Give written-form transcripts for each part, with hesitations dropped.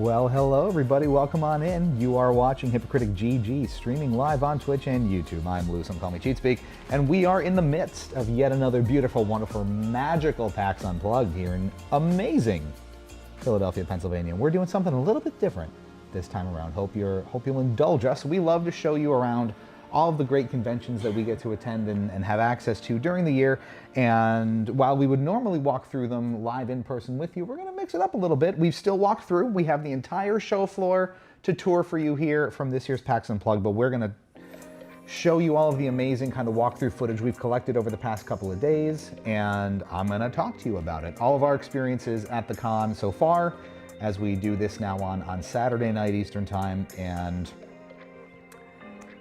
Well, hello everybody, welcome on in. You are watching Hypocritic GG, streaming live on Twitch and YouTube. I'm Lou, some call me Cheatspeak, and we are in the midst of yet another beautiful, wonderful, magical PAX Unplugged here in amazing Philadelphia, Pennsylvania. We're doing something a little bit different this time around. Hope you'll indulge us. We love to show you around all of the great conventions that we get to attend and have access to during the year. And while we would normally walk through them live in person with you, we're gonna mix it up a little bit. We've still walked through. We have the entire show floor to tour for you here from this year's PAX Unplugged, but we're gonna show you all of the amazing kind of walkthrough footage we've collected over the past couple of days, and I'm gonna talk to you about it. All of our experiences at the con so far, as we do this now on Saturday night Eastern Time, and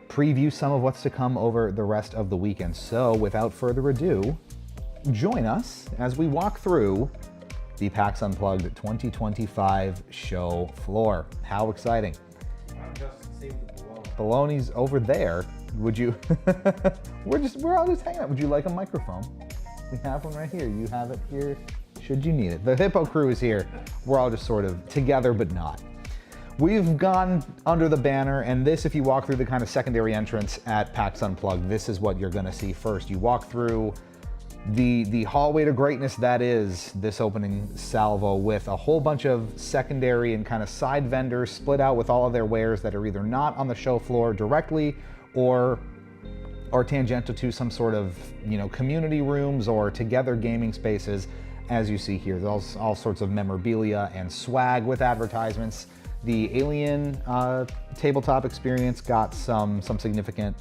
preview some of what's to come over the rest of the weekend. So without further ado, join us as we walk through the PAX Unplugged 2025 show floor. How exciting. I'm just saving the bologna. Bologna's over there. Would you, we're all just hanging out. Would you like a microphone? We have one right here. You have it here, should you need it. The Hippo crew is here. We're all just sort of together, but not. We've gone under the banner, and this, if you walk through the kind of secondary entrance at PAX Unplugged, this is what you're gonna see first. You walk through the hallway to greatness that is this opening salvo, with a whole bunch of secondary and kind of side vendors split out with all of their wares that are either not on the show floor directly or tangential to some sort of, you know, community rooms or together gaming spaces. As you see here, there's all sorts of memorabilia and swag with advertisements. The Alien tabletop experience got some significant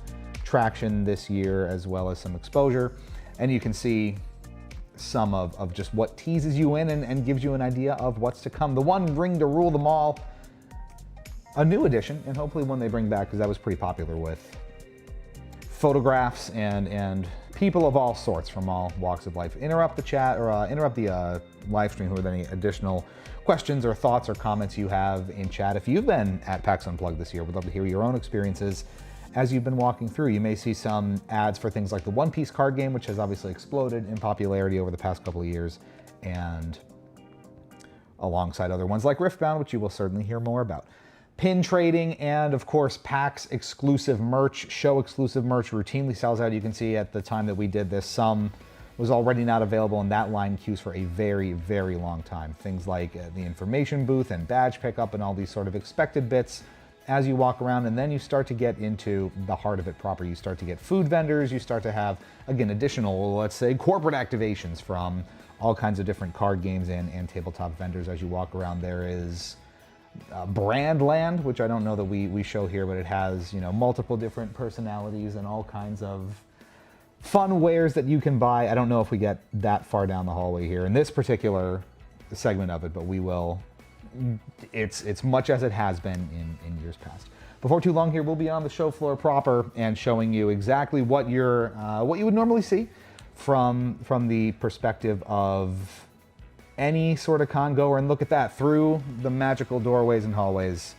traction this year, as well as some exposure. And you can see some of just what teases you in and gives you an idea of what's to come. The One Ring to Rule Them All, a new edition, and hopefully one they bring back, because that was pretty popular, with photographs and people of all sorts from all walks of life. Interrupt the chat, or interrupt the live stream with any additional questions or thoughts or comments you have in chat. If you've been at PAX Unplugged this year, we'd love to hear your own experiences as you've been walking through. You may see some ads for things like the One Piece card game, which has obviously exploded in popularity over the past couple of years, and alongside other ones like Riftbound, which you will certainly hear more about. Pin trading, and of course PAX exclusive merch, show exclusive merch routinely sells out. You can see at the time that we did this, some was already not available, and that line queues for a very, very long time. Things like the information booth and badge pickup and all these sort of expected bits as you walk around, and then you start to get into the heart of it proper. You start to get food vendors, you start to have, again, additional, let's say, corporate activations from all kinds of different card games and tabletop vendors as you walk around. There is Brandland, which I don't know that we show here, but it has, you know, multiple different personalities and all kinds of fun wares that you can buy. I don't know if we get that far down the hallway here in this particular segment of it, but we will. It's much as it has been in years past. Before too long here, we'll be on the show floor proper and showing you exactly what what you would normally see from the perspective of any sort of con goer. And look at that, through the magical doorways and hallways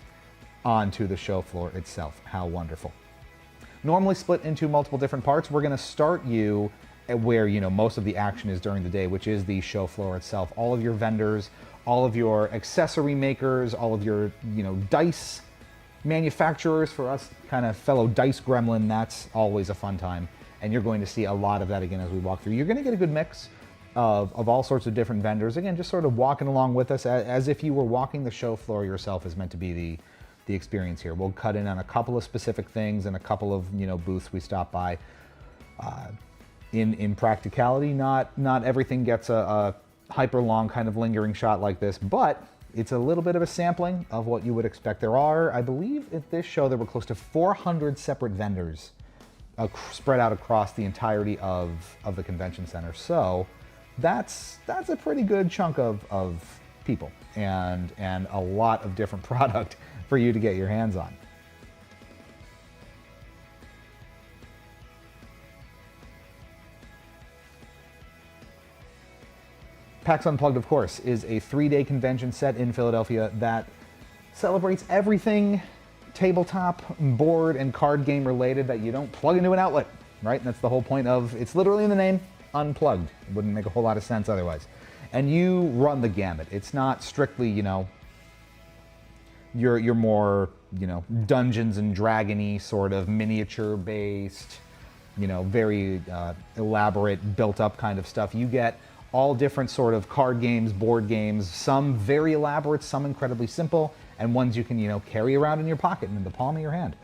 onto the show floor itself. How wonderful. Normally split into multiple different parts. We're gonna start you at where, you know, most of the action is during the day, which is the show floor itself. All of your vendors, all of your accessory makers, all of your, you know, dice manufacturers. For us kind of fellow dice gremlin, that's always a fun time. And you're going to see a lot of that again as we walk through. You're gonna get a good mix of all sorts of different vendors. Again, just sort of walking along with us as if you were walking the show floor yourself is meant to be the experience here. We'll cut in on a couple of specific things and a couple of, you know, booths we stop by. In practicality, not everything gets a hyper long kind of lingering shot like this, but it's a little bit of a sampling of what you would expect. There are, I believe at this show, there were close to 400 separate vendors spread out across the entirety of the convention center. So that's a pretty good chunk of people and a lot of different product for you to get your hands on. PAX Unplugged, of course, is a 3-day convention set in Philadelphia that celebrates everything tabletop, board, and card game related that you don't plug into an outlet, right? And that's the whole point of, it's literally in the name, Unplugged. It wouldn't make a whole lot of sense otherwise. And you run the gamut. It's not strictly, you know, your more, you know, Dungeons and Dragon-y sort of miniature-based, you know, very elaborate, built-up kind of stuff. You get all different sort of card games, board games, some very elaborate, some incredibly simple, and ones you can, you know, carry around in your pocket and in the palm of your hand.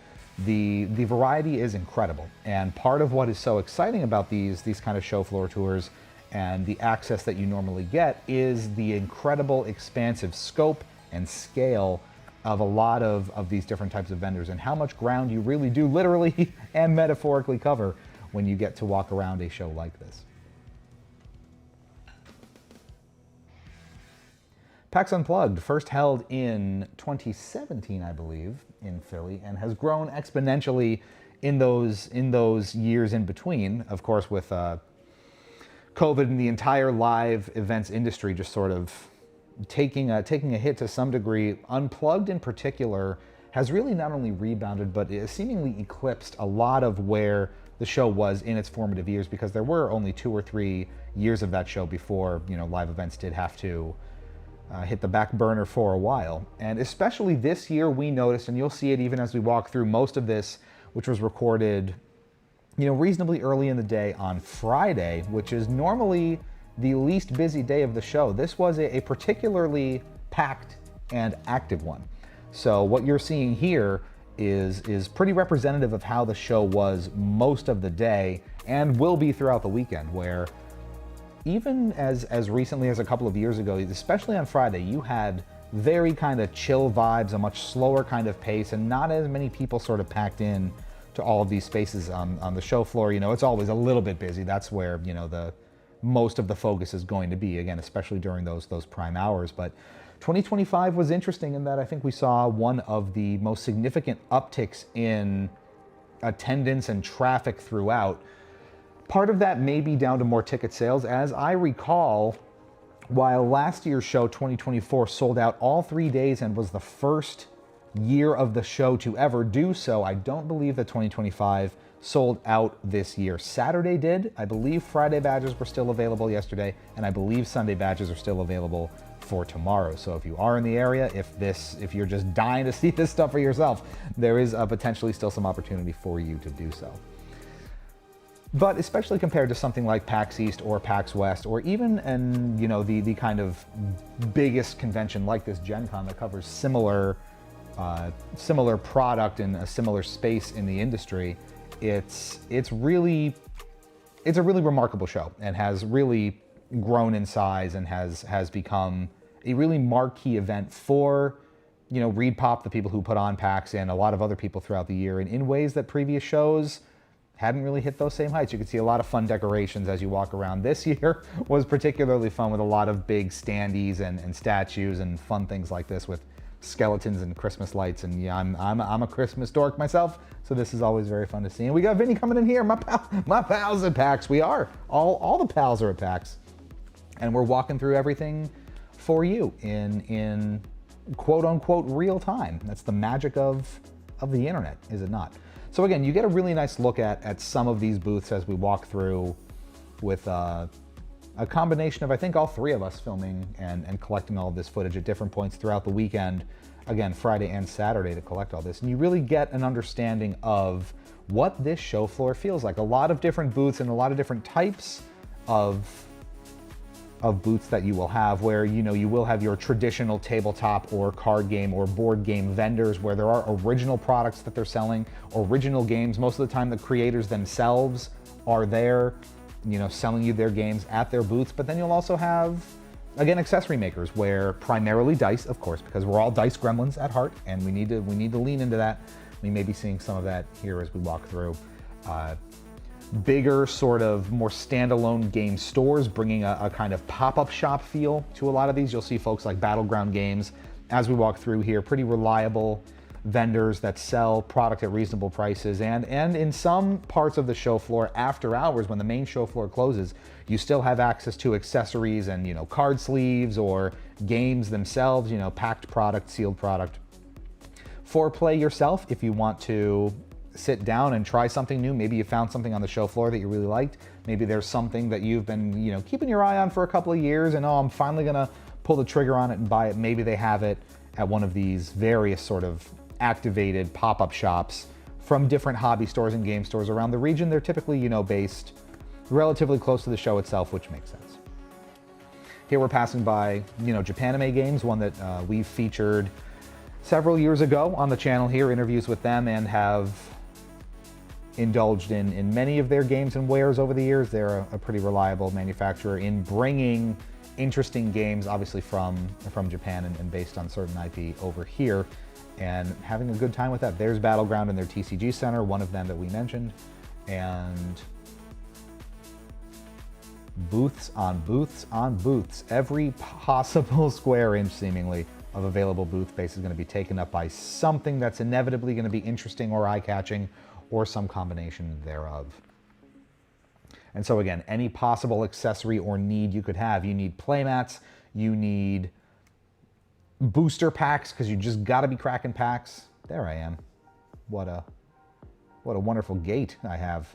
The variety is incredible. And part of what is so exciting about these kind of show floor tours and the access that you normally get is the incredible expansive scope and scale of a lot of these different types of vendors, and how much ground you really do literally and metaphorically cover when you get to walk around a show like this. PAX Unplugged, first held in 2017, I believe, in Philly, and has grown exponentially in those years in between. Of course, with COVID and the entire live events industry just sort of taking a hit to some degree, Unplugged in particular has really not only rebounded, but it seemingly eclipsed a lot of where the show was in its formative years, because there were only 2 or 3 years of that show before, live events did have to hit the back burner for a while. And especially this year, we noticed, and you'll see it even as we walk through most of this, which was recorded, reasonably early in the day on Friday, which is normally the least busy day of the show. This was a particularly packed and active one. So what you're seeing here is pretty representative of how the show was most of the day and will be throughout the weekend, where even as recently as a couple of years ago, especially on Friday, you had very kind of chill vibes, a much slower kind of pace, and not as many people sort of packed in to all of these spaces on the show floor. It's always a little bit busy. That's where, the most of the focus is going to be, again, especially during those prime hours. But 2025 was interesting in that I think we saw one of the most significant upticks in attendance and traffic throughout. Part of that may be down to more ticket sales. As I recall, while last year's show, 2024, sold out all 3 days and was the first year of the show to ever do so, I don't believe that 2025 sold out this year. Saturday did. I believe Friday badges were still available yesterday, and I believe Sunday badges are still available for tomorrow. So if you are in the area, if you're just dying to see this stuff for yourself, there is potentially still some opportunity for you to do so. But especially compared to something like PAX East or PAX West, or even the kind of biggest convention like this, Gen Con, that covers similar product in a similar space in the industry, it's a really remarkable show, and has really grown in size and has become a really marquee event for ReedPop, the people who put on PAX, and a lot of other people throughout the year, and in ways that previous shows hadn't really hit those same heights. You can see a lot of fun decorations as you walk around. This year was particularly fun, with a lot of big standees and statues and fun things like this, with skeletons and Christmas lights. And yeah, I'm a Christmas dork myself, so this is always very fun to see. And we got Vinny coming in here, my pals at PAX. We are all the pals are at PAX, and we're walking through everything for you in quote unquote real time. That's the magic of the internet, is it not? So again, you get a really nice look at some of these booths as we walk through, with a combination of, I think, all 3 of us filming and collecting all of this footage at different points throughout the weekend, again, Friday and Saturday, to collect all this. And you really get an understanding of what this show floor feels like. A lot of different booths and a lot of different types of booths that you will have, where you will have your traditional tabletop or card game or board game vendors, where there are original products that they're selling, original games. Most of the time the creators themselves are there, selling you their games at their booths. But then you'll also have, again, accessory makers, where primarily dice, of course, because we're all dice gremlins at heart, and we need to lean into that. We may be seeing some of that here as we walk through. Bigger, sort of more standalone game stores, bringing a kind of pop-up shop feel to a lot of these. You'll see folks like Battleground Games as we walk through here, pretty reliable vendors that sell product at reasonable prices. And in some parts of the show floor, after hours, when the main show floor closes, you still have access to accessories and card sleeves or games themselves, packed product, sealed product. For play yourself, if you want to sit down and try something new. Maybe you found something on the show floor that you really liked. Maybe there's something that you've been, keeping your eye on for a couple of years, and I'm finally gonna pull the trigger on it and buy it. Maybe they have it at one of these various sort of activated pop-up shops from different hobby stores and game stores around the region. They're typically, based relatively close to the show itself, which makes sense. Here we're passing by, Japanime Games, one that we've featured several years ago on the channel here, interviews with them, and have indulged in many of their games and wares over the years. They're a pretty reliable manufacturer in bringing interesting games, obviously from Japan and based on certain IP over here, and having a good time with that. There's Battleground in their TCG Center, one of them that we mentioned, and booths on booths on booths. Every possible square inch, seemingly, of available booth space is going to be taken up by something that's inevitably going to be interesting or eye-catching, or some combination thereof. And so again, any possible accessory or need you could have. You need playmats, you need booster packs, because you just got to be cracking packs. There I am. What a wonderful gait I have.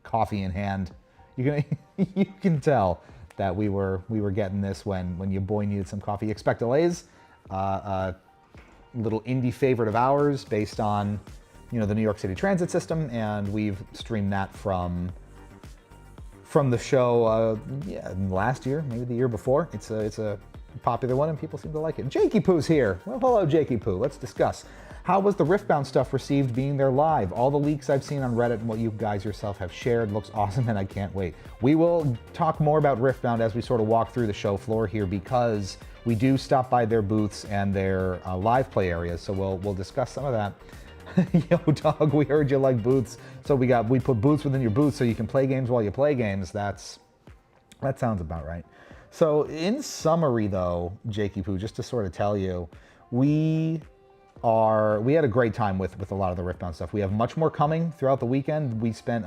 Coffee in hand. You can tell that we were getting this when your boy needed some coffee. Expect delays. A little indie favorite of ours based on, you know, the New York City transit system, and we've streamed that from the show last year, maybe the year before. It's a popular one and people seem to like it. Jakey Poo's here. Well, hello Jakey Poo. Let's discuss. How was the Riftbound stuff received being there live? All the leaks I've seen on Reddit and what you guys yourself have shared looks awesome, and I can't wait. We will talk more about Riftbound as we sort of walk through the show floor here, because we do stop by their booths and their live play areas, so we'll discuss some of that. Yo, dog, we heard you like booths, so we put booths within your booths so you can play games while you play games. That sounds about right. So in summary, though, Jakey Poo, just to sort of tell you, we had a great time with a lot of the Riftbound stuff. We have much more coming throughout the weekend. We spent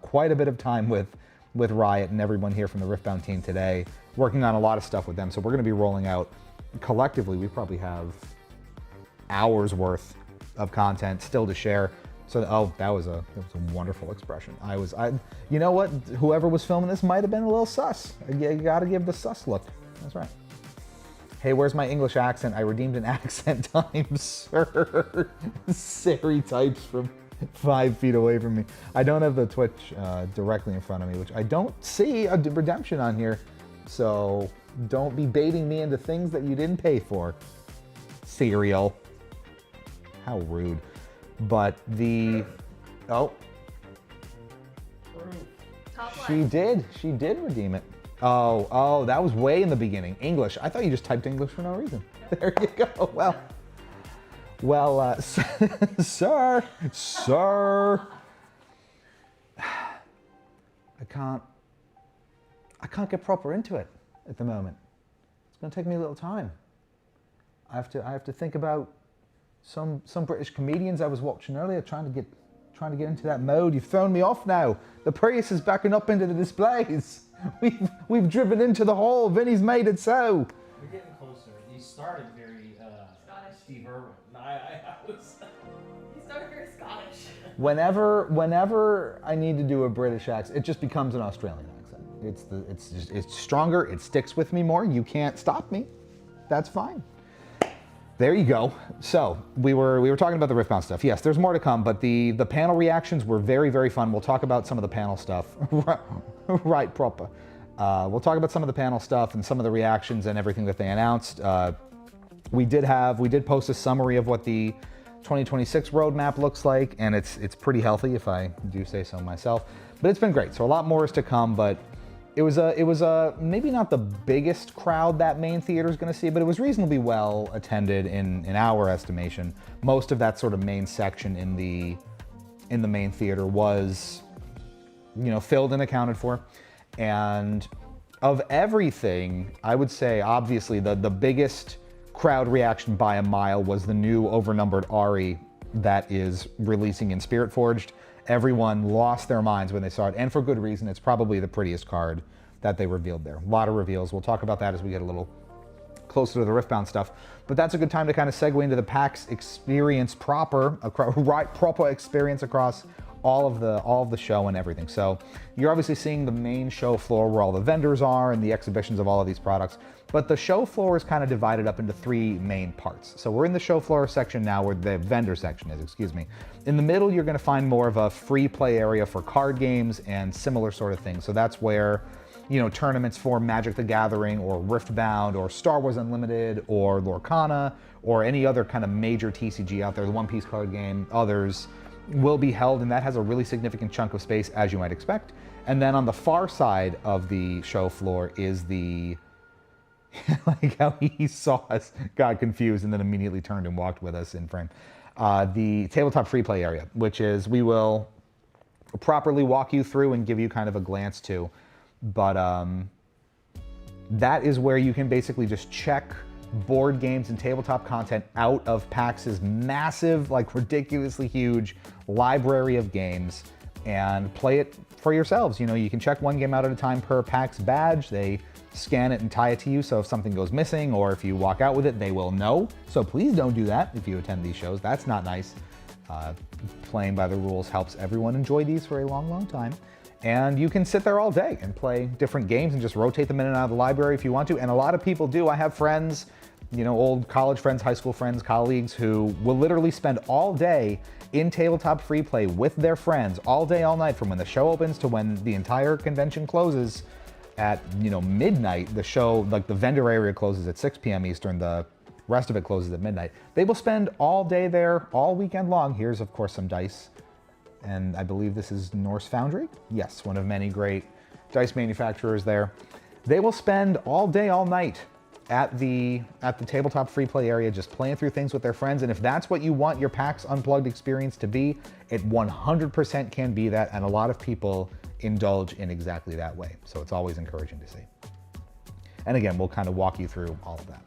quite a bit of time with Riot and everyone here from the Riftbound team today, working on a lot of stuff with them. So we're going to be rolling out collectively. We probably have hours worth of content still to share. So that was a wonderful expression. You know what? Whoever was filming this might have been a little sus. You got to give the sus look. That's right. Hey, where's my English accent? I redeemed an accent time, sir. Siri types from 5 feet away from me. I don't have the Twitch directly in front of me, which I don't see a redemption on here. So don't be baiting me into things that you didn't pay for. Cereal. How rude. But she did redeem it. Oh, that was way in the beginning. English. I thought you just typed English for no reason. There you go. Well, sir. I can't get proper into it at the moment. It's gonna take me a little time. I have to think about some British comedians I was watching earlier, trying to get into that mode. You've thrown me off now. The Prius is backing up into the displays. We've driven into the hole. Vinny's made it so. We're getting closer. You started very Scottish. Steve Irwin. No, I was. You started very Scottish. Whenever I need to do a British accent, it just becomes an Australian accent. It's stronger. It sticks with me more. You can't stop me. That's fine. There you go. So we were talking about the Riftbound stuff. Yes, there's more to come, but the panel reactions were very, very fun. We'll talk about some of the panel stuff. Right, proper. We'll talk about some of the panel stuff and some of the reactions and everything that they announced. We did post a summary of what the 2026 roadmap looks like, and it's pretty healthy, if I do say so myself. But it's been great. So a lot more is to come, but it was maybe not the biggest crowd that main theater is going to see, but it was reasonably well attended in our estimation. Most of that sort of main section in the main theater was, you know, filled and accounted for. And of everything, I would say obviously the biggest crowd reaction by a mile was the new overnumbered Ari that is releasing in Spirit Forged. Everyone lost their minds when they saw it, and for good reason. It's probably the prettiest card that they revealed there. A lot of reveals. We'll talk about that as we get a little closer to the Riftbound stuff. But that's a good time to kind of segue into the PAX experience proper experience across all of the show and everything. So you're obviously seeing the main show floor where all the vendors are and the exhibitions of all of these products. But the show floor is kind of divided up into 3 main parts. So we're in the show floor section now, where the vendor section is, excuse me. In the middle, you're going to find more of a free play area for card games and similar sort of things. So that's where tournaments for Magic the Gathering or Riftbound or Star Wars Unlimited or Lorcana or any other kind of major TCG out there, the One Piece card game, others, will be held, and that has a really significant chunk of space, as you might expect. And then on the far side of the show floor is the, like how he saw us, got confused, and then immediately turned and walked with us in frame. The tabletop free play area, which is, we will properly walk you through and give you kind of a glance to, but that is where you can basically just check board games and tabletop content out of PAX's massive, like ridiculously huge library of games and play it for yourselves. You can check one game out at a time per PAX badge. They scan it and tie it to you, so if something goes missing or if you walk out with it, they will know. So please don't do that if you attend these shows. That's not nice. Playing by the rules helps everyone enjoy these for a long, long time. And you can sit there all day and play different games and just rotate them in and out of the library if you want to. And a lot of people do. I have friends, old college friends, high school friends, colleagues who will literally spend all day in tabletop free play with their friends all day, all night, from when the show opens to when the entire convention closes at, midnight. The show, like the vendor area closes at 6 p.m. Eastern. The rest of it closes at midnight. They will spend all day there, all weekend long. Here's, of course, some dice. And I believe this is Norse Foundry. Yes, one of many great dice manufacturers there. They will spend all day, all night at the tabletop free play area, just playing through things with their friends. And if that's what you want your PAX Unplugged experience to be, it 100% can be that. And a lot of people indulge in exactly that way. So it's always encouraging to see. And again, we'll kind of walk you through all of that.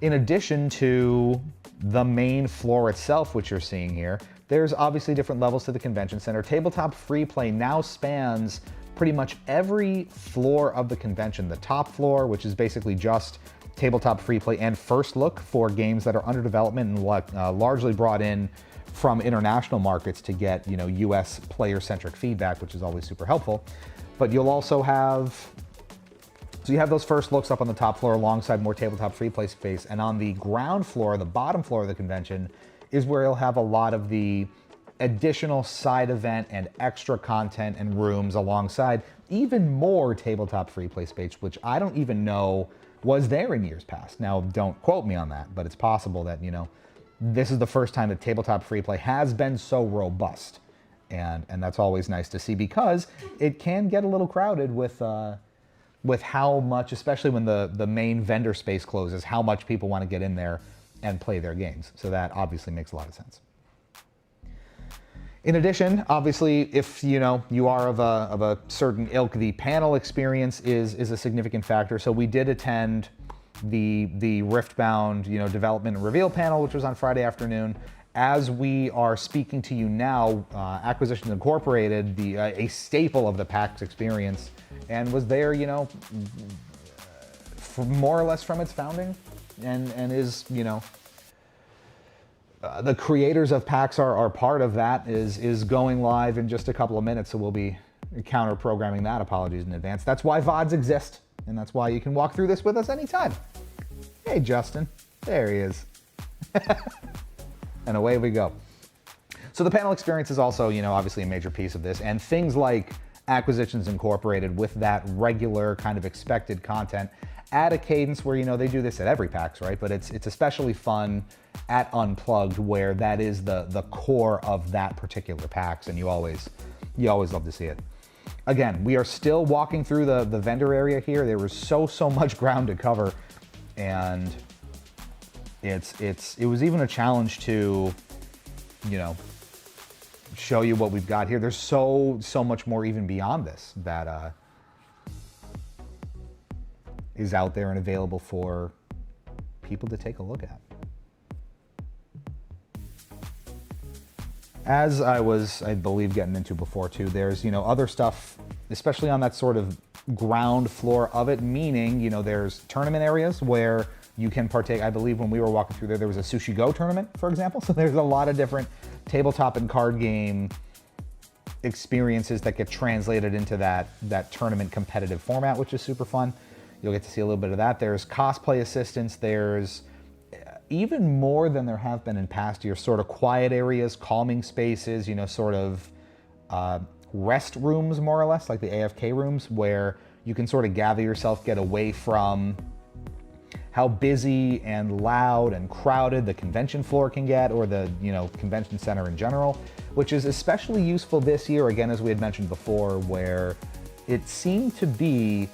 In addition to the main floor itself, which you're seeing here, there's obviously different levels to the convention center. Tabletop free play now spans pretty much every floor of the convention. The top floor, which is basically just tabletop free play and first look for games that are under development and largely brought in from international markets to get, US player-centric feedback, which is always super helpful. But you'll also have, so you have those first looks up on the top floor alongside more tabletop free play space. And on the ground floor, the bottom floor of the convention, is where you'll have a lot of the additional side event and extra content and rooms alongside even more tabletop free play space, which I don't even know was there in years past. Now, don't quote me on that, but it's possible that, this is the first time that tabletop free play has been so robust. And that's always nice to see, because it can get a little crowded with how much, especially when the main vendor space closes, how much people want to get in there and play their games. So that obviously makes a lot of sense. In addition, obviously, if you are of a certain ilk, the panel experience is a significant factor. So we did attend the Riftbound development and reveal panel, which was on Friday afternoon. As we are speaking to you now, Acquisitions Incorporated, a staple of the PAX experience, and was there more or less from its founding, and is the creators of PAX are part of that, is going live in just a couple of minutes, so we'll be counter programming that. Apologies in advance. That's why VODs exist, and that's why you can walk through this with us anytime. Hey Justin, there he is. And away we go. So the panel experience is also, obviously a major piece of this, and things like Acquisitions Incorporated with that regular kind of expected content at a cadence where, they do this at every PAX, right? But it's especially fun at Unplugged, where that is the core of that particular PAX, and you always love to see it. Again, we are still walking through the vendor area here. There was so much ground to cover, and it was even a challenge to, show you what we've got here. There's so much more even beyond this that is out there and available for people to take a look at. As I believe, getting into before too, there's, other stuff, especially on that sort of ground floor of it, meaning, there's tournament areas where you can partake. I believe when we were walking through there was a Sushi Go tournament, for example. So there's a lot of different tabletop and card game experiences that get translated into that tournament competitive format, which is super fun. You'll get to see a little bit of that. There's cosplay assistance. There's even more than there have been in past years, sort of quiet areas, calming spaces, sort of rest rooms, more or less, like the AFK rooms, where You can sort of gather yourself, get away from how busy and loud and crowded the convention floor can get, or the, convention center in general, which is especially useful this year, again, as we had mentioned before, where it seemed to be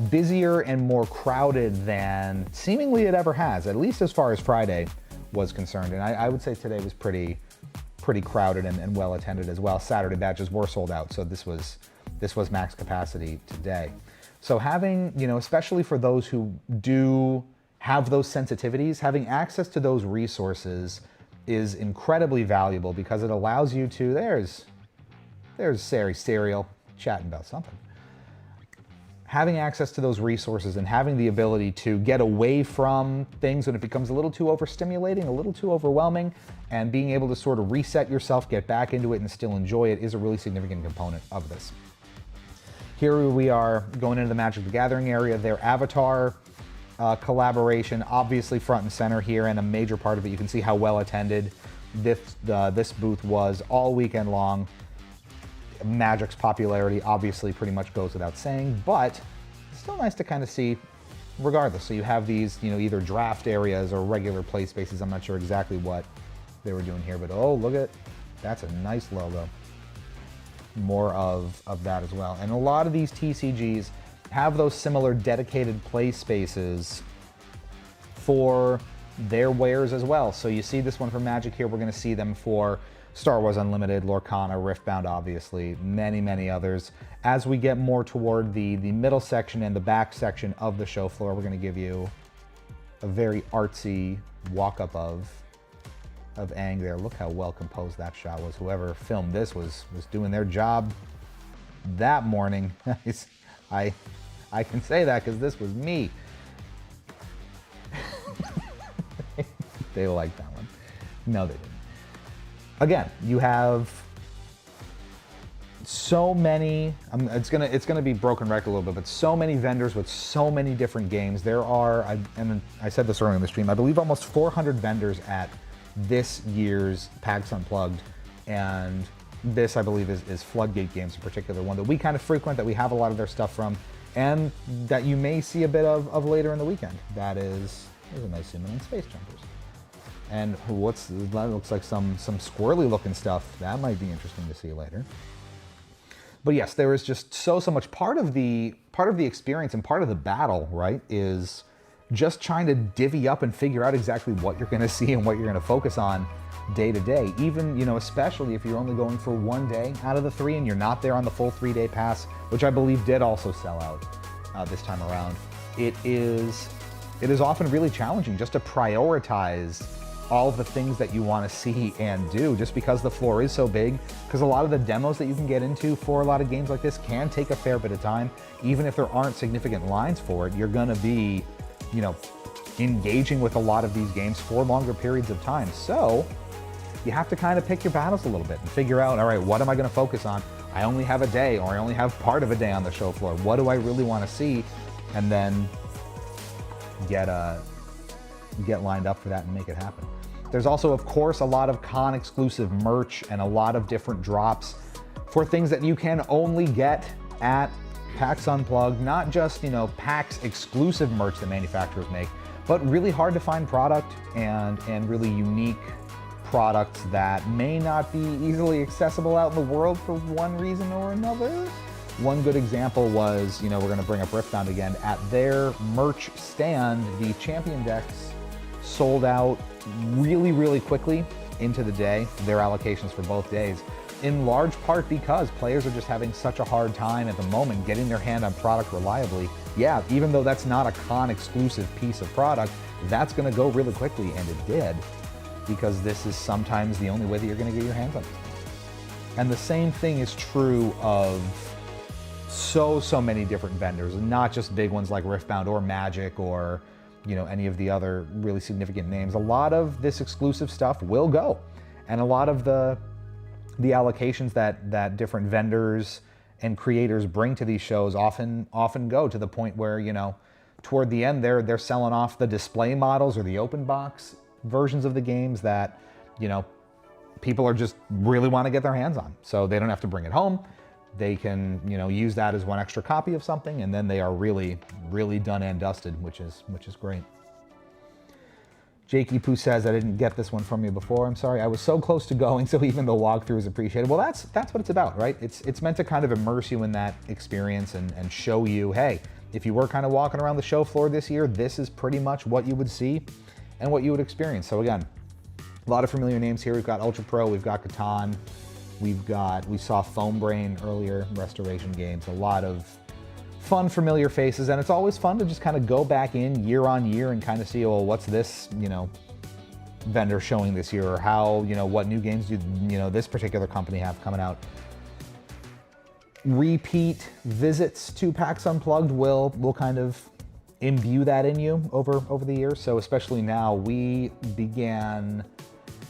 busier and more crowded than seemingly it ever has, at least as far as Friday was concerned. And I would say today was pretty crowded and well attended as well. Saturday batches were sold out, so this was max capacity today. So having, especially for those who do have those sensitivities, having access to those resources is incredibly valuable, because it allows you to, there's Serial chatting about something. Having access to those resources and having the ability to get away from things when it becomes a little too overstimulating, a little too overwhelming, and being able to sort of reset yourself, get back into it, and still enjoy it is a really significant component of this. Here we are going into the Magic the Gathering area. Their avatar collaboration, obviously front and center here, and a major part of it. You can see how well attended this booth was all weekend long. Magic's popularity obviously pretty much goes without saying, but it's still nice to kind of see regardless. So you have these, either draft areas or regular play spaces. I'm not sure exactly what they were doing here, but oh, look at, that's a nice logo. More of that as well. And a lot of these TCGs have those similar dedicated play spaces for their wares as well. So you see this one for Magic here. We're going to see them for Star Wars Unlimited, Lorcana, Riftbound, obviously, many others. As we get more toward the middle section and the back section of the show floor, we're going to give you a very artsy walk-up of Aang there. Look how well composed that shot was. Whoever filmed this was doing their job that morning. I can say that because this was me. They liked that one. No, they didn't. Again, you have so many, it's gonna be broken record a little bit, but so many vendors with so many different games. There are, and I said this earlier in the stream, I believe almost 400 vendors at this year's PAX Unplugged, and this, I believe, is Floodgate Games in particular, one that we kind of frequent, that we have a lot of their stuff from, and that you may see a bit of later in the weekend. There's a nice zoom in on Space Jumpers. And that looks like some squirrely looking stuff. That might be interesting to see later. But yes, there is just so much. Part of the experience and part of the battle, right, is just trying to divvy up and figure out exactly what you're going to see and what you're going to focus on day to day. Even, especially if you're only going for one day out of the 3 and you're not there on the full 3-day pass, which I believe did also sell out this time around. It is often really challenging just to prioritize all of the things that you want to see and do, just because the floor is so big, because a lot of the demos that you can get into for a lot of games like this can take a fair bit of time. Even if there aren't significant lines for it, you're going to be, engaging with a lot of these games for longer periods of time. So you have to kind of pick your battles a little bit and figure out, all right, what am I going to focus on? I only have a day, or I only have part of a day on the show floor. What do I really want to see? And then get lined up for that and make it happen. There's also, of course, a lot of con exclusive merch and a lot of different drops for things that you can only get at PAX Unplugged. Not just, PAX exclusive merch that manufacturers make, but really hard to find product and really unique products that may not be easily accessible out in the world for one reason or another. One good example was, we're going to bring up Riftbound again. At their merch stand, the Champion decks sold out really quickly into the day, their allocations for both days, in large part because players are just having such a hard time at the moment getting their hand on product reliably. Yeah, even though that's not a con exclusive piece of product, that's going to go really quickly, and it did, because this is sometimes the only way that you're going to get your hands on it. And the same thing is true of so many different vendors, not just big ones like Riftbound or Magic or any of the other really significant names. A lot of this exclusive stuff will go, and a lot of the allocations that different vendors and creators bring to these shows often go to the point where, toward the end they're selling off the display models or the open box versions of the games that, people are just really want to get their hands on. So they don't have to bring it home. they can, you know, use that as one extra copy of something, and then they are really, really done and dusted, which is great. Jakey Poo says, I didn't get this one from you before. I'm sorry, I was so close to going, so even the walkthrough is appreciated. Well, that's what it's about, right? It's meant to kind of immerse you in that experience and show you, hey, if you were kind of walking around the show floor this year, this is pretty much what you would see and what you would experience. So again, a lot of familiar names here. We've got Ultra Pro, we've got Catan, we saw Foam Brain earlier, Restoration Games, a lot of fun, familiar faces, and it's always fun to just kind of go back in year on year and kind of see, well, what's this, you know, vendor showing this year, or how, you know, what new games do, you know, this particular company have coming out. Repeat visits to PAX Unplugged will kind of imbue that in you over the years. So especially now, we began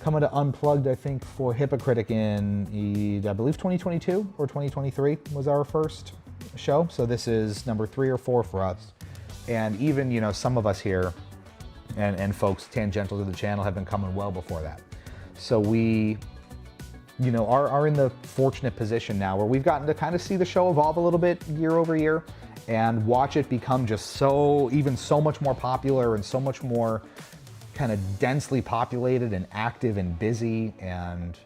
coming to Unplugged, I think, for Hypocritic in, I believe, 2022 or 2023 was our first show. So this is number 3 or 4 for us. And even, you know, some of us here and folks tangential to the channel have been coming well before that. So we, you know, are in the fortunate position now where we've gotten to kind of see the show evolve a little bit year over year and watch it become just so much more popular and so much more kind of densely populated and active and busy, and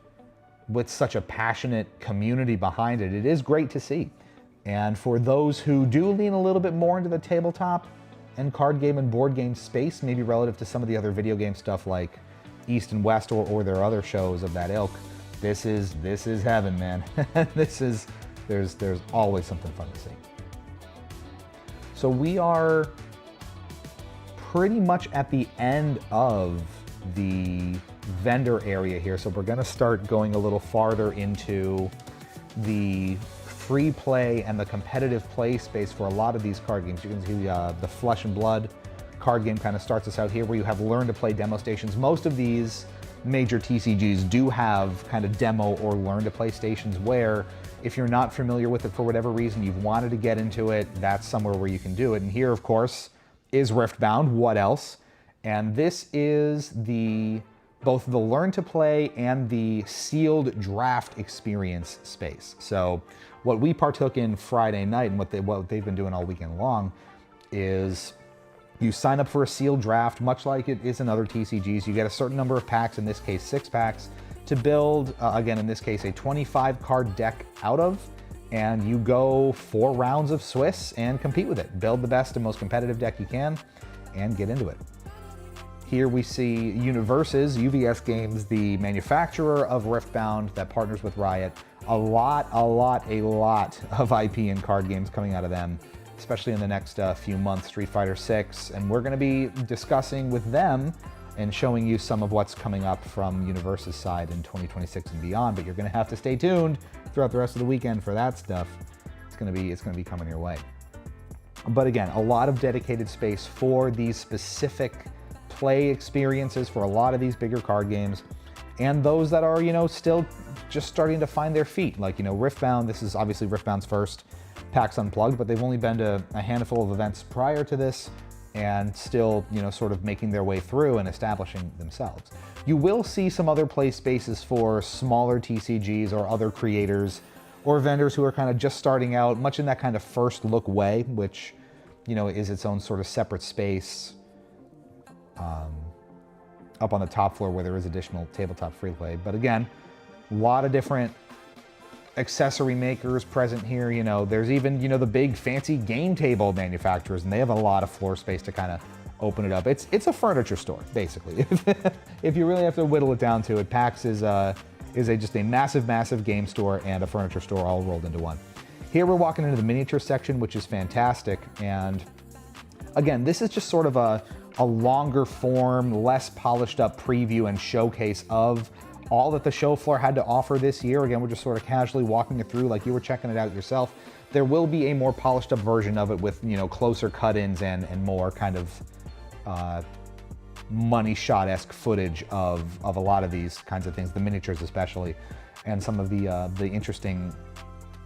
with such a passionate community behind it. It is great to see. And for those who do lean a little bit more into the tabletop and card game and board game space, maybe relative to some of the other video game stuff like East and West or their other shows of that ilk, this is heaven, man. There's always something fun to see. So we are pretty much at the end of the vendor area here. So we're gonna start going a little farther into the free play and the competitive play space for a lot of these card games. You can see the Flesh and Blood card game kind of starts us out here, where you have learn to play demo stations. Most of these major TCGs do have kind of demo or learn to play stations where, if you're not familiar with it for whatever reason, you've wanted to get into it, that's somewhere where you can do it. And here, of course, is Riftbound. What else? And this is both the learn to play and the sealed draft experience space. So what we partook in Friday night, and what they've been doing all weekend long, is you sign up for a sealed draft, much like it is in other TCGs. You get a certain number of packs, in this case 6 packs, to build, again, in this case, a 25 card deck out of, and you go 4 rounds of Swiss and compete with it. Build the best and most competitive deck you can and get into it. Here we see Universes, UVS Games, the manufacturer of Riftbound that partners with Riot. A lot of IP and card games coming out of them, especially in the next few months. Street Fighter 6, and we're going to be discussing with them and showing you some of what's coming up from Universe's side in 2026 and beyond. But you're going to have to stay tuned throughout the rest of the weekend for that stuff. It's going to be coming your way. But again, a lot of dedicated space for these specific play experiences for a lot of these bigger card games, and those that are, you know, still just starting to find their feet. Like, you know, Riftbound, this is obviously Riftbound's first PAX Unplugged, but they've only been to a handful of events prior to this, and still, you know, sort of making their way through and establishing themselves. You will see some other play spaces for smaller TCGs or other creators or vendors who are kind of just starting out, much in that kind of first look way, which, you know, is its own sort of separate space up on the top floor where there is additional tabletop free play. But again, a lot of different accessory makers present here. You know, there's even, you know, the big fancy game table manufacturers, and they have a lot of floor space to kind of open it up. It's a furniture store, basically. If you really have to whittle it down to it, PAX is just a massive game store and a furniture store all rolled into one. Here we're walking into the miniature section, which is fantastic. And again, this is just sort of a longer form, less polished up preview and showcase of all that the show floor had to offer this year. Again, we're just sort of casually walking it through like you were checking it out yourself. There will be a more polished up version of it with, you know, closer cut-ins and more kind of money shot-esque footage of a lot of these kinds of things, the miniatures especially, and some of the interesting,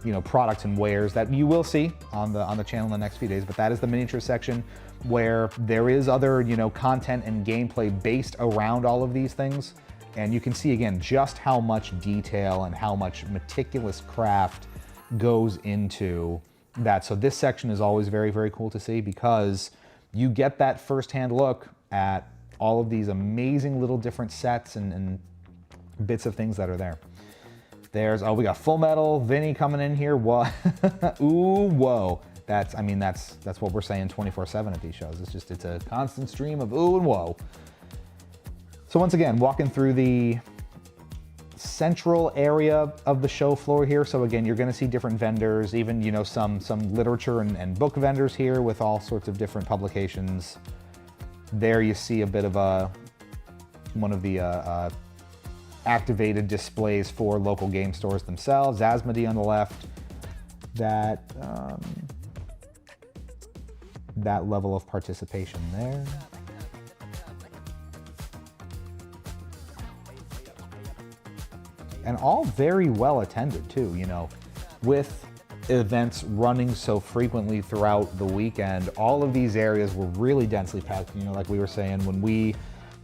you know, products and wares that you will see on the channel in the next few days. But that is the miniature section, where there is other, you know, content and gameplay based around all of these things. And you can see again just how much detail and how much meticulous craft goes into that. So this section is always very, very cool to see because you get that firsthand look at all of these amazing little different sets and bits of things that are there. There's, oh, we got Full Metal, Vinny coming in here. What? Ooh, whoa. That's what we're saying 24/7 at these shows. It's a constant stream of ooh and whoa. So once again, walking through the central area of the show floor here. So again, you're going to see different vendors, even, you know, some literature and book vendors here with all sorts of different publications. There you see a bit of one of the activated displays for local game stores themselves. Asmodee on the left. That level of participation there. And all very well attended too, you know, with events running so frequently throughout the weekend. All of these areas were really densely packed, you know, like we were saying, when we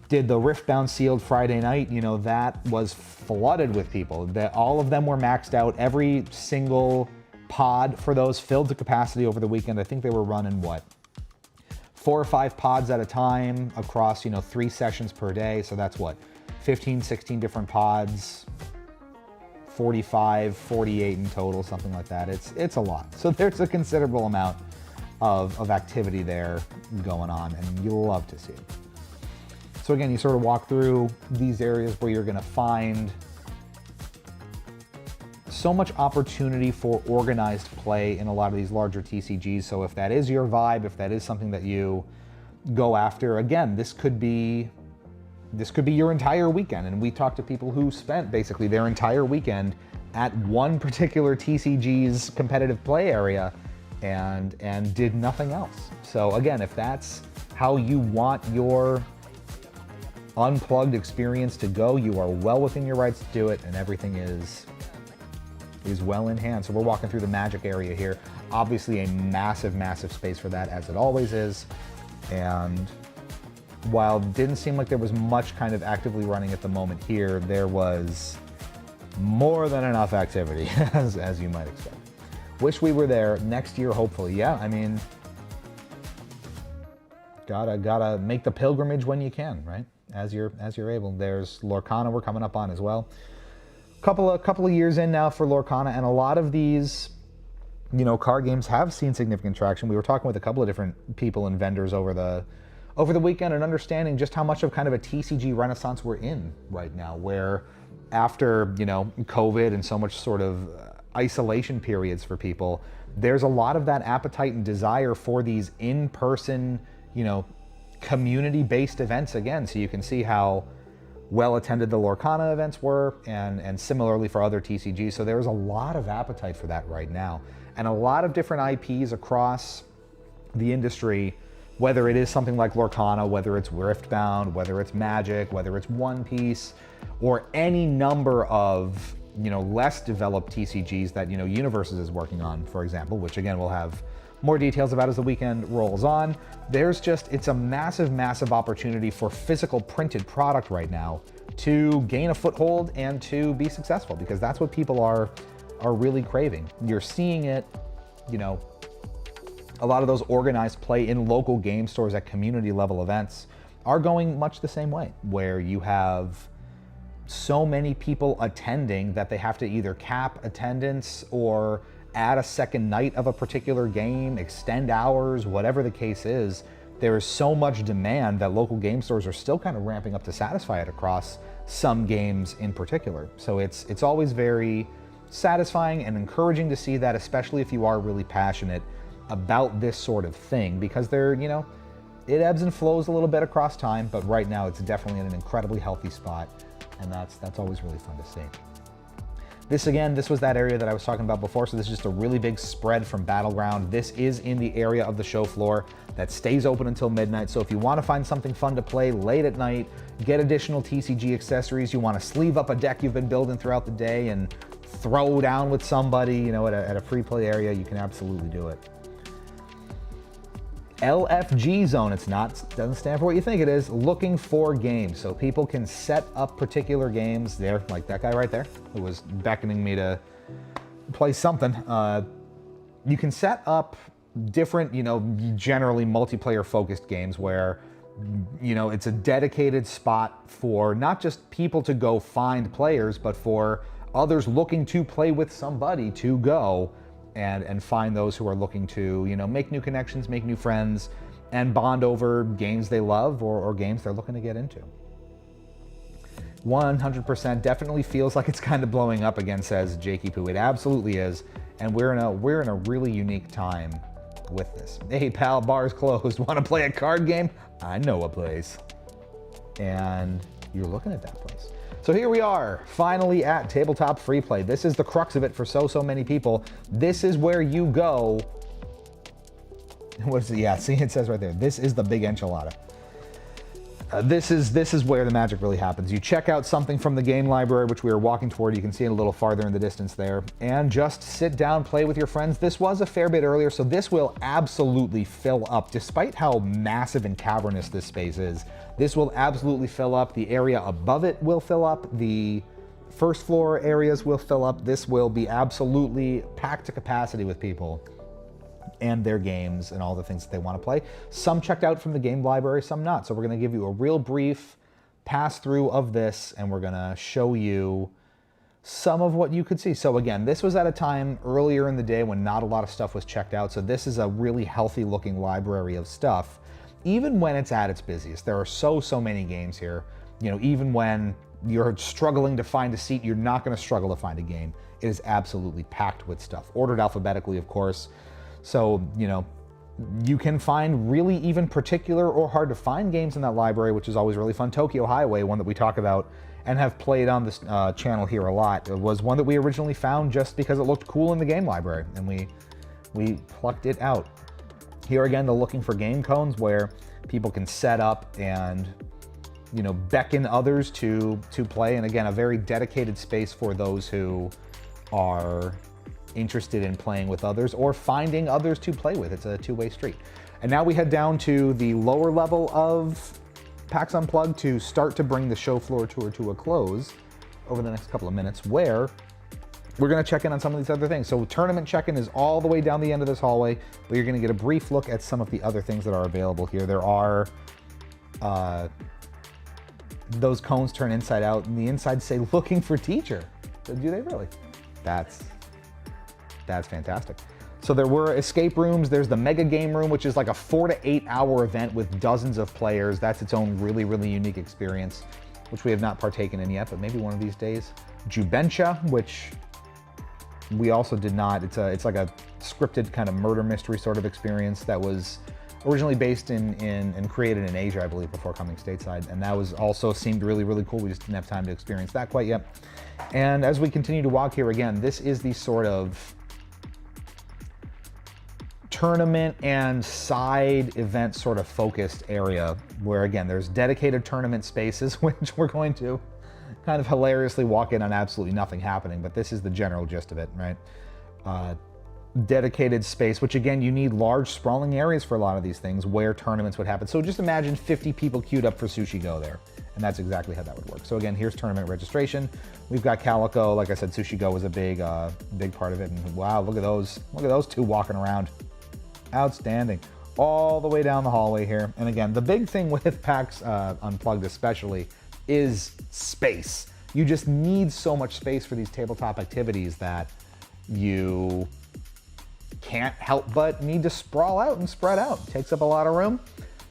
did the Riftbound Sealed Friday night, you know, that was flooded with people. All of them were maxed out. Every single pod for those filled to capacity over the weekend. I think they were running, what, 4 or 5 pods at a time across, you know, 3 sessions per day. So that's what, 15, 16 different pods, 45, 48 in total, something like that. It's a lot. So there's a considerable amount of activity there going on, and you'll love to see it. So again, you sort of walk through these areas where you're gonna find so much opportunity for organized play in a lot of these larger TCGs. So if that is your vibe, if that is something that you go after, again, this could be your entire weekend. And we talked to people who spent basically their entire weekend at one particular TCG's competitive play area and did nothing else. So again, if that's how you want your unplugged experience to go, you are well within your rights to do it, and everything is well in hand. So we're walking through the Magic area here. Obviously a massive, massive space for that, as it always is. And while it didn't seem like there was much kind of actively running at the moment here, there was more than enough activity, as you might expect. Wish we were there next year, hopefully. Yeah, I mean, gotta make the pilgrimage when you can, right? As you're able. There's Lorcana we're coming up on as well. Couple of years in now for Lorcana, and a lot of these, you know, card games have seen significant traction. We were talking with a couple of different people and vendors over the weekend and understanding just how much of kind of a TCG renaissance we're in right now, where after, you know, COVID and so much sort of isolation periods for people, there's a lot of that appetite and desire for these in-person, you know, community-based events again. So you can see how well attended the Lorcana events were, and similarly for other TCGs. So there's a lot of appetite for that right now, and a lot of different IPs across the industry, whether it is something like Lorcana, whether it's Riftbound, whether it's Magic, whether it's One Piece, or any number of, you know, less developed TCGs that, you know, Universes is working on, for example, which again we'll have more details about as the weekend rolls on. It's a massive, massive opportunity for physical printed product right now to gain a foothold and to be successful, because that's what people are really craving. You're seeing it, you know, a lot of those organized play in local game stores at community level events are going much the same way, where you have so many people attending that they have to either cap attendance or add a second night of a particular game, extend hours, whatever the case is. There is so much demand that local game stores are still kind of ramping up to satisfy it across some games in particular. So it's always very satisfying and encouraging to see that, especially if you are really passionate about this sort of thing, because they're, you know, it ebbs and flows a little bit across time, but right now it's definitely in an incredibly healthy spot, and that's always really fun to see. This was that area that I was talking about before, so this is just a really big spread from Battleground. This is in the area of the show floor that stays open until midnight, so if you want to find something fun to play late at night, get additional TCG accessories, you want to sleeve up a deck you've been building throughout the day and throw down with somebody, you know, at a free play area, you can absolutely do it. LFG zone, doesn't stand for what you think it is, looking for games. So people can set up particular games there, like that guy right there, who was beckoning me to play something. You can set up different, generally multiplayer focused games where, it's a dedicated spot for not just people to go find players, but for others looking to play with somebody to go and find those who are looking to, make new connections, make new friends, and bond over games they love or games they're looking to get into. 100% definitely feels like it's kind of blowing up again, says Jakey Poo. It absolutely is, and we're in a really unique time with this. Hey pal, bar's closed. Want to play a card game? I know a place. And you're looking at that place. So here we are, finally at Tabletop Free Play. This is the crux of it for so many people. This is where you go. Yeah, see, it says right there, this is the big enchilada. This is where the magic really happens. You check out something from the game library, which we are walking toward. You can see it a little farther in the distance there, and just sit down, play with your friends. This was a fair bit earlier, so this will absolutely fill up. Despite how massive and cavernous this space is, this will absolutely fill up. The area above it will fill up. The first floor areas will fill up. This will be absolutely packed to capacity with people and their games and all the things that they want to play. Some checked out from the game library, some not. So we're going to give you a real brief pass through of this, and we're going to show you some of what you could see. So again, this was at a time earlier in the day when not a lot of stuff was checked out. So this is a really healthy looking library of stuff, even when it's at its busiest. There are so many games here. Even when you're struggling to find a seat, you're not going to struggle to find a game. It is absolutely packed with stuff, ordered alphabetically, of course. So, you can find really even particular or hard to find games in that library, which is always really fun. Tokyo Highway, one that we talk about and have played on this channel here a lot, it was one that we originally found just because it looked cool in the game library, and we plucked it out. Here again, the looking for game cones where people can set up and, beckon others to play. And again, a very dedicated space for those who are interested in playing with others or finding others to play with. It's a two-way street. And now we head down to the lower level of PAX Unplugged to start to bring the show floor tour to a close over the next couple of minutes, where we're going to check in on some of these other things. So tournament check-in is all the way down the end of this hallway, but you're going to get a brief look at some of the other things that are available here. There are those cones turn inside out, and the inside say looking for teacher. So do they really? That's fantastic. So there were escape rooms. There's the mega game room, which is like a 4 to 8 hour event with dozens of players. That's its own really unique experience, which we have not partaken in yet, but maybe one of these days. Jubentia, which we also did not. It's like a scripted kind of murder mystery sort of experience that was originally based in and created in Asia, I believe, before coming stateside. And that was also seemed really cool. We just didn't have time to experience that quite yet. And as we continue to walk here again, this is the sort of tournament and side event sort of focused area where, again, there's dedicated tournament spaces, which we're going to kind of hilariously walk in on absolutely nothing happening, but this is the general gist of it, right? Dedicated space, which again, you need large sprawling areas for a lot of these things where tournaments would happen. So just imagine 50 people queued up for Sushi Go there, and that's exactly how that would work. So again, here's tournament registration. We've got Calico. Like I said, Sushi Go was a big part of it, and wow, look at those two walking around. Outstanding. All the way down the hallway here. And again, the big thing with PAX Unplugged especially is space. You just need so much space for these tabletop activities that you can't help but need to sprawl out and spread out. It takes up a lot of room.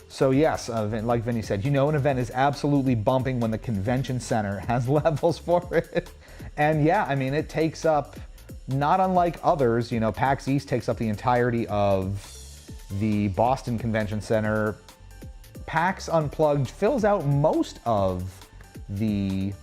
So yes, like Vinny said, an event is absolutely bumping when the convention center has levels for it. And yeah, I mean, it takes up, not unlike others, PAX East takes up the entirety of the Boston Convention Center. PAX Unplugged fills out most of the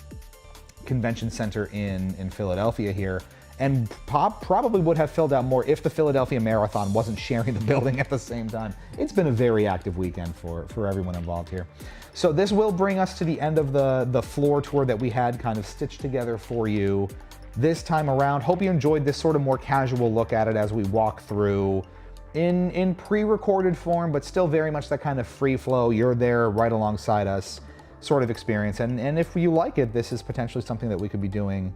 convention center in Philadelphia here, and probably would have filled out more if the Philadelphia Marathon wasn't sharing the building at the same time. It's been a very active weekend for everyone involved here. So this will bring us to the end of the floor tour that we had kind of stitched together for you this time around. Hope you enjoyed this sort of more casual look at it as we walk through in pre-recorded form, but still very much that kind of free flow, you're there right alongside us sort of experience. And if you like it, this is potentially something that we could be doing,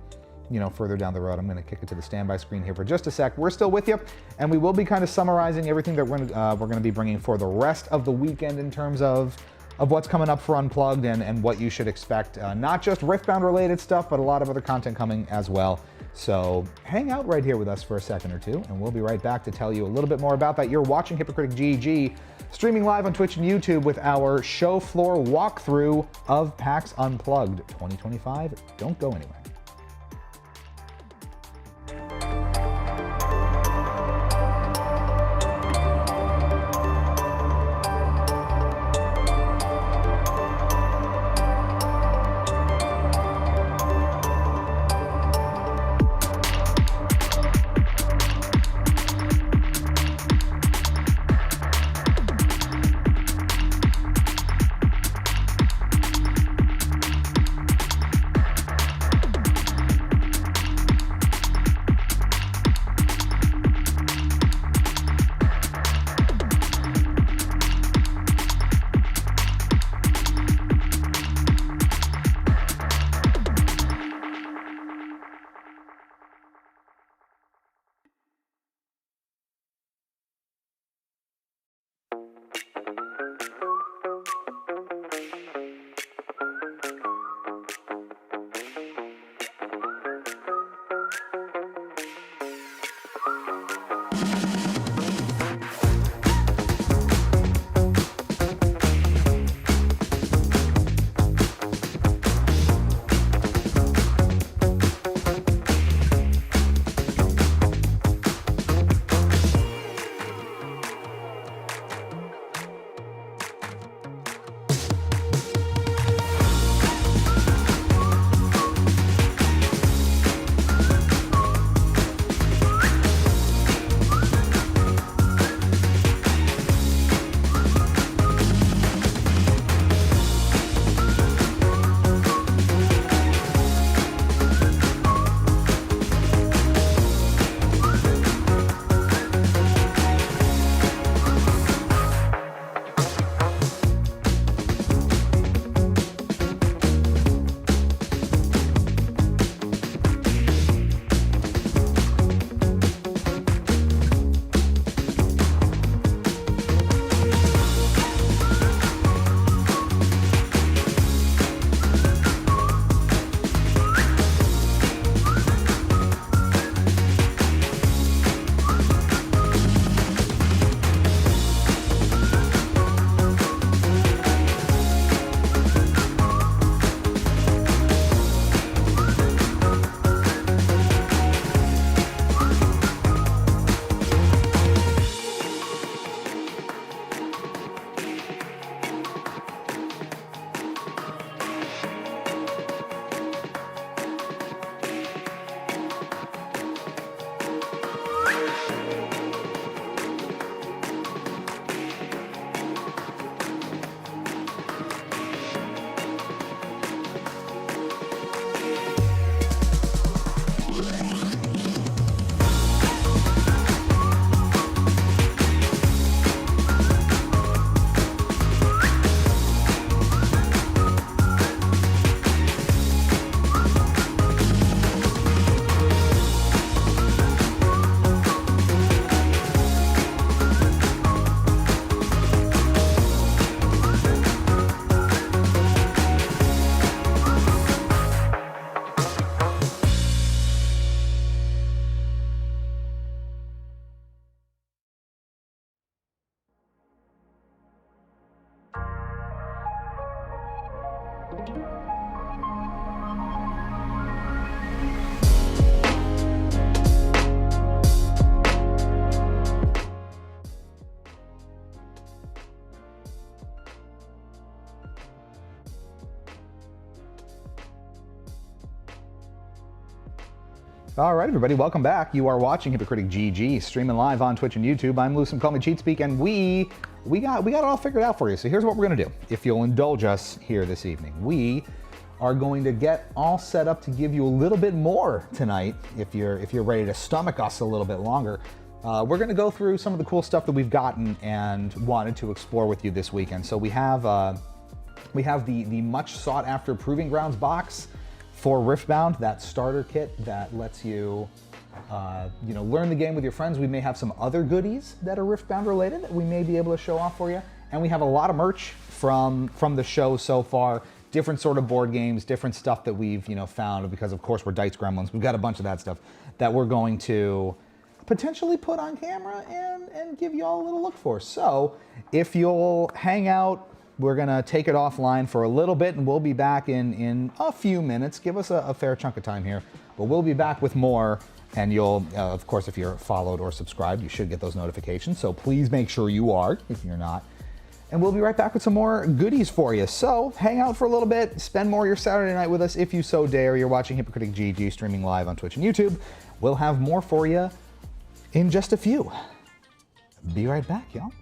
further down the road. I'm going to kick it to the standby screen here for just a sec. We're still with you, and we will be kind of summarizing everything that we're going to be bringing for the rest of the weekend in terms of what's coming up for Unplugged and what you should expect. Not just Riftbound related stuff, but a lot of other content coming as well. So hang out right here with us for a second or two, and we'll be right back to tell you a little bit more about that. You're watching Hypocritic GG, streaming live on Twitch and YouTube with our show floor walkthrough of PAX Unplugged 2025. Don't go anywhere. All right, everybody, welcome back. You are watching Hypocritic GG, streaming live on Twitch and YouTube. I'm Lewis, call me CheatSpeak, and we got it all figured out for you. So here's what we're gonna do. If you'll indulge us here this evening, we are going to get all set up to give you a little bit more tonight. If you're ready to stomach us a little bit longer, we're gonna go through some of the cool stuff that we've gotten and wanted to explore with you this weekend. So we have the much sought after Proving Grounds box. for Riftbound, that starter kit that lets you, learn the game with your friends. We may have some other goodies that are Riftbound related that we may be able to show off for you. And we have a lot of merch from the show so far. Different sort of board games, different stuff that we've found, because of course we're Dice Gremlins. We've got a bunch of that stuff that we're going to potentially put on camera and give you all a little look for. So if you'll hang out, we're gonna take it offline for a little bit, and we'll be back in a few minutes. Give us a fair chunk of time here, but we'll be back with more. And you'll, of course, if you're followed or subscribed, you should get those notifications. So please make sure you are, if you're not. And we'll be right back with some more goodies for you. So hang out for a little bit, spend more of your Saturday night with us if you so dare. You're watching Hypocritic GG streaming live on Twitch and YouTube. We'll have more for you in just a few. Be right back, y'all.